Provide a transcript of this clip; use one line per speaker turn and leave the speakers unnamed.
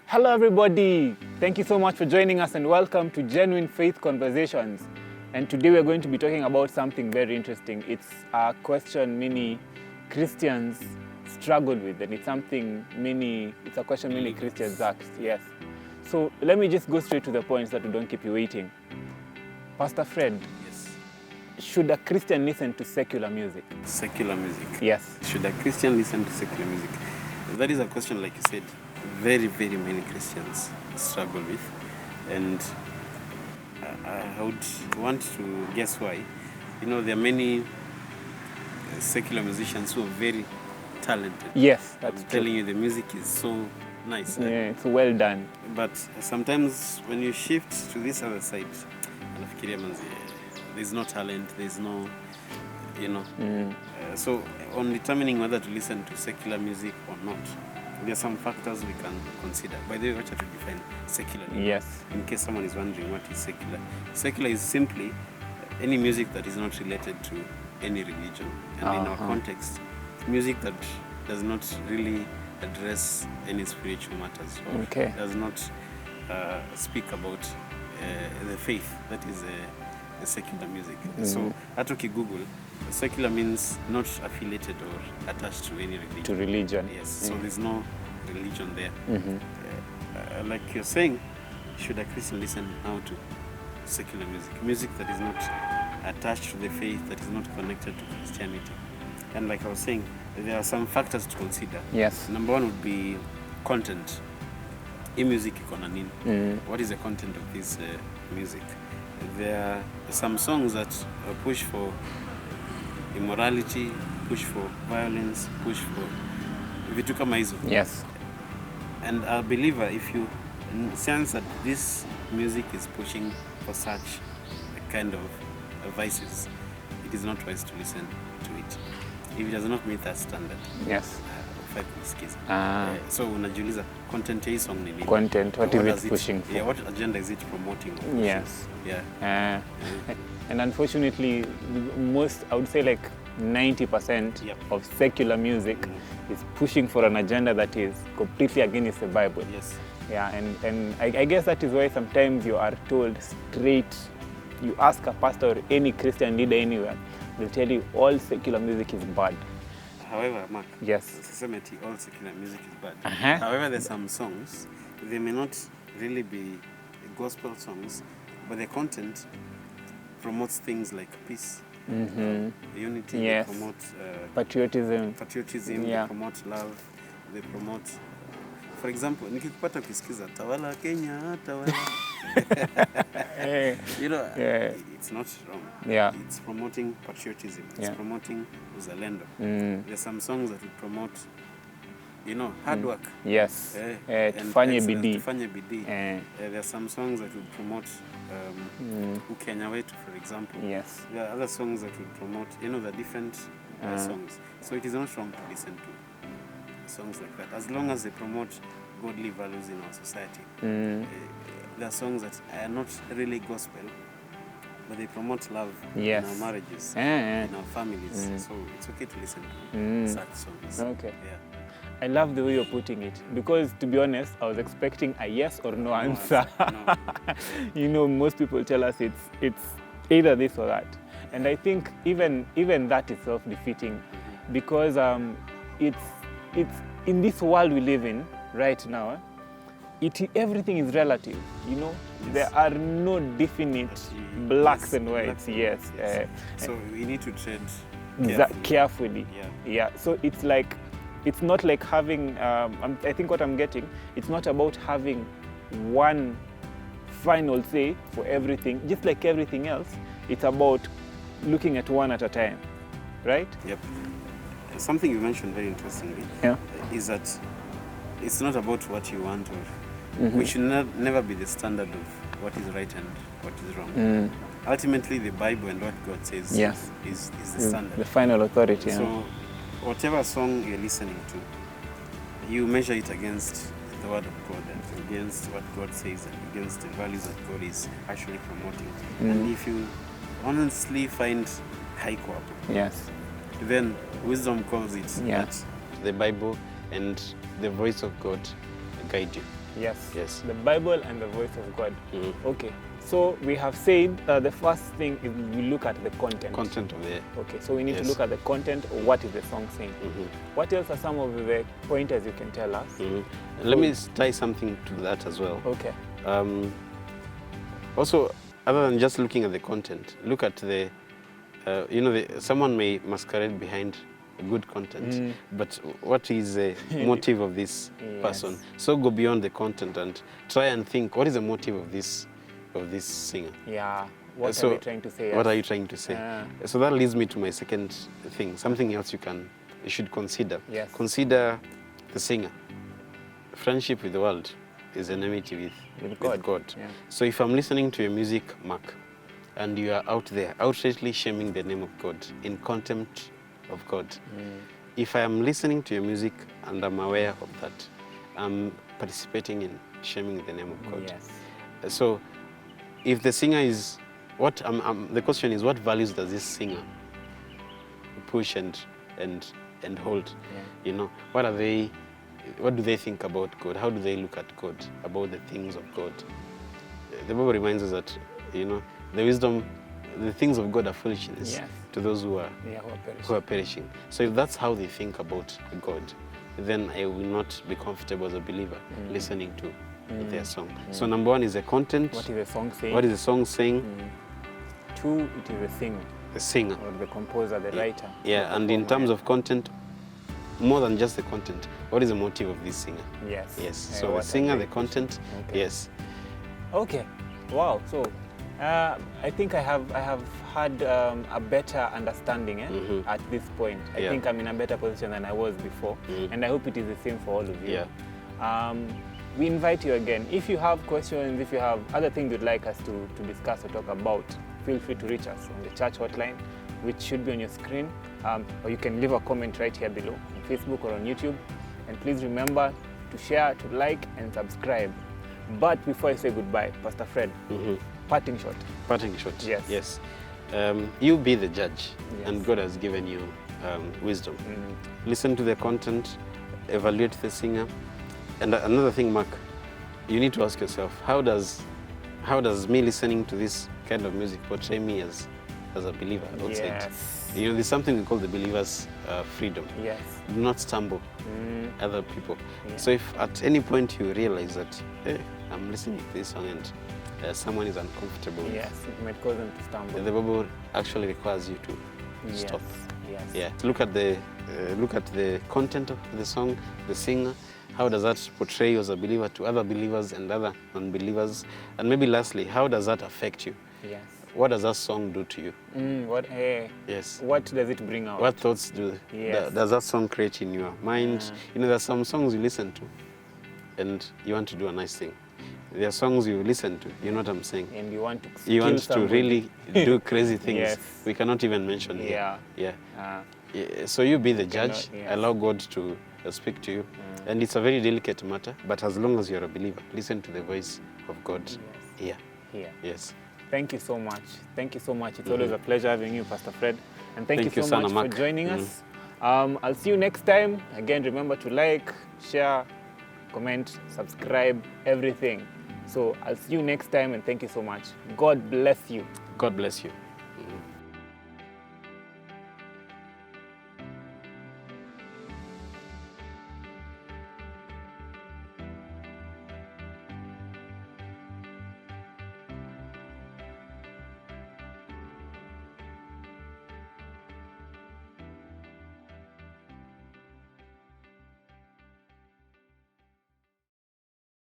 Hello everybody, thank you so much for joining us and welcome to Genuine Faith Conversations. And today we're going to be talking about something very interesting. It's a question many Christians struggle with, and it's a question many Christians ask, yes. So let me just go straight to the point so that we don't keep you waiting. Pastor Fred,
Yes.
should a Christian listen to secular music?
Secular music.
Yes.
Should a Christian listen to secular music? That is a question, like you said, very, very many Christians struggle with. And I would want to guess why. You know, there are many secular musicians who are very talented.
Yes, that's
I'm
true.
telling you, the music is so nice.
Yeah, it's well done.
But sometimes when you shift to this other side, there's no talent, there's no, so on determining whether to listen to secular music or not, there are some factors we can consider. By the way, what to define secular?
Yes.
In case someone is wondering what is secular. Secular is simply any music that is not related to any religion. And in our context, music that does not really address any spiritual matters or does not speak about the faith. That is secular music. So at Google, secular means not affiliated or attached to any religion.
To religion.
Yes, so there's no religion there. Like you're saying, should a Christian listen now to secular music? Music that is not attached to the faith, that is not connected to Christianity. And like I was saying, there are some factors to consider.
Yes.
Number one would be content. Music iko nini? What is the content of this music? There are some songs that push for immorality, push for violence, push for vitu kama hizo.
Yes.
And a believer, if you sense that this music is pushing for such a kind of vices, it is not wise to listen to it. If it does not meet that standard.
Yes.
So unajiuliza content ya hii song ni nini?
Content, what is it pushing for?
Yeah, what agenda is it promoting?
Yes.
Yeah.
And unfortunately, I would say like 90% of secular music is pushing for an agenda that is completely against the Bible.
Yes.
Yeah, and I guess that is why sometimes you are told straight, you ask a pastor or any Christian leader anywhere, they'll tell you all secular music is bad.
However, Mark,
yes,
all secular music is bad. However, there's some songs, they may not really be gospel songs, but the content promotes things like peace, unity, they promote
patriotism,
they promote love, they promote, for example, nikikupata ukisikiza tawala Kenya, tawala. It's not wrong.
Yeah.
It's promoting patriotism. It's promoting uzalendo. There's some songs that would promote, hard work.
Yes.
Tufanye bidii. There are some songs that would promote Ukenya wetu, for example.
Yes.
There are other songs that would promote, the different songs. So it is not wrong to listen to songs like that, as long as they promote godly values in our society. There are songs that are not really gospel, but they promote love in our marriages, in our families. So it's okay to listen to such songs.
Okay.
Yeah.
I love the way you're putting it, because to be honest, I was expecting a yes or no answer.
No.
Most people tell us it's either this or that. And I think even that is self-defeating, because it's in this world we live in right now, everything is relative, Yes. There are no definite blacks and whites. Yes.
So we need to tread
carefully. Yeah. So it's not like having, I think what I'm getting, it's not about having one final say for everything. Just like everything else, it's about looking at one at a time, right?
Yep. Something you mentioned very interestingly is that it's not about what you want, or we should never be the standard of what is right and what is wrong. Ultimately, the Bible and what God says is the standard.
The final authority.
So whatever song you're listening to, you measure it against the Word of God and against what God says and against the values that God is actually promoting. And if you honestly find haiko hapo, then wisdom calls it that the Bible and the voice of God guide you.
Yes.
Yes.
The Bible and the voice of God.
Mm-hmm.
Okay. So we have said the first thing is we look at the content.
Content of the.
Okay. So we need to
Yes.
look at the content. What is the song saying?
Mm-hmm.
What else are some of the pointers you can tell us?
Mm-hmm. Let me tie something to that as well.
Okay.
Also, other than just looking at the content, look at the, someone may masquerade behind good content, but what is the motive of this person? So go beyond the content and try and think, what is the motive of this singer?
Yeah. What are they trying to say?
What are you trying to say? So that leads me to my second thing, something else you should consider.
Yes.
Consider the singer. Friendship with the world is enmity with God.
Yeah.
So if I'm listening to your music, Mark, and you are out there outrightly shaming the name of God, in contempt of God, if I am listening to your music and I'm aware of that, I'm participating in shaming the name of God.
Yes.
So if the singer is, the question is, what values does this singer push and hold?
Yeah.
What do they think about God? How do they look at God, about the things of God? The Bible reminds us that, the things of God are foolishness to those who are perishing. So if that's how they think about God, then I will not be comfortable as a believer listening to their song. So number one is the content.
What is the song saying?
What is the song saying?
Two, it is the singer.
The singer.
Or the composer, the writer.
Yeah, and in terms of content, more than just the content, what is the motive of this singer?
Yes.
Yes. So the singer, the content, yes.
Okay. Wow. So I think I have had a better understanding at this point. I think I'm in a better position than I was before, and I hope it is the same for all of you.
Yeah.
We invite you again. If you have questions, if you have other things you'd like us to discuss or talk about, feel free to reach us on the church hotline, which should be on your screen, or you can leave a comment right here below on Facebook or on YouTube. And please remember to share, to like, and subscribe. But before I say goodbye, Pastor Fred, parting shot.
Parting shot.
Yes.
Yes. You be the judge, and God has given you wisdom. Listen to the content, evaluate the singer. And another thing, Mark, you need to ask yourself, how does me listening to this kind of music portray me as a believer outside?
Yes.
There's something we call the believer's freedom.
Yes.
Do not stumble other people.
Yeah.
So if at any point you realize that, hey, I'm listening to this song and someone is uncomfortable,
yes, it might cause them to stumble.
the Bible actually requires you to stop.
Yes.
Yeah. Look at the content of the song, the singer. How does that portray you as a believer to other believers and other non-believers? And maybe lastly, how does that affect you?
Yes.
What does that song do to you?
Yes. What does it bring out?
What thoughts does that song create in your mind? There are some songs you listen to and you want to do a nice thing. There are songs you listen to, you know what I'm saying?
And you want
to really do crazy things.
Yes.
We cannot even mention here.
Yeah.
So you be the judge,
yes.
allow God to speak to you. And it's a very delicate matter, but as long as you're a believer, listen to the voice of God here. Yes.
Thank you so much. Thank you so much. It's always a pleasure having you, Pastor Fred. And thank you so much for joining us. I'll see you next time. Again, remember to like, share, comment, subscribe, everything. So I'll see you next time, and thank you so much. God bless you.
God bless you.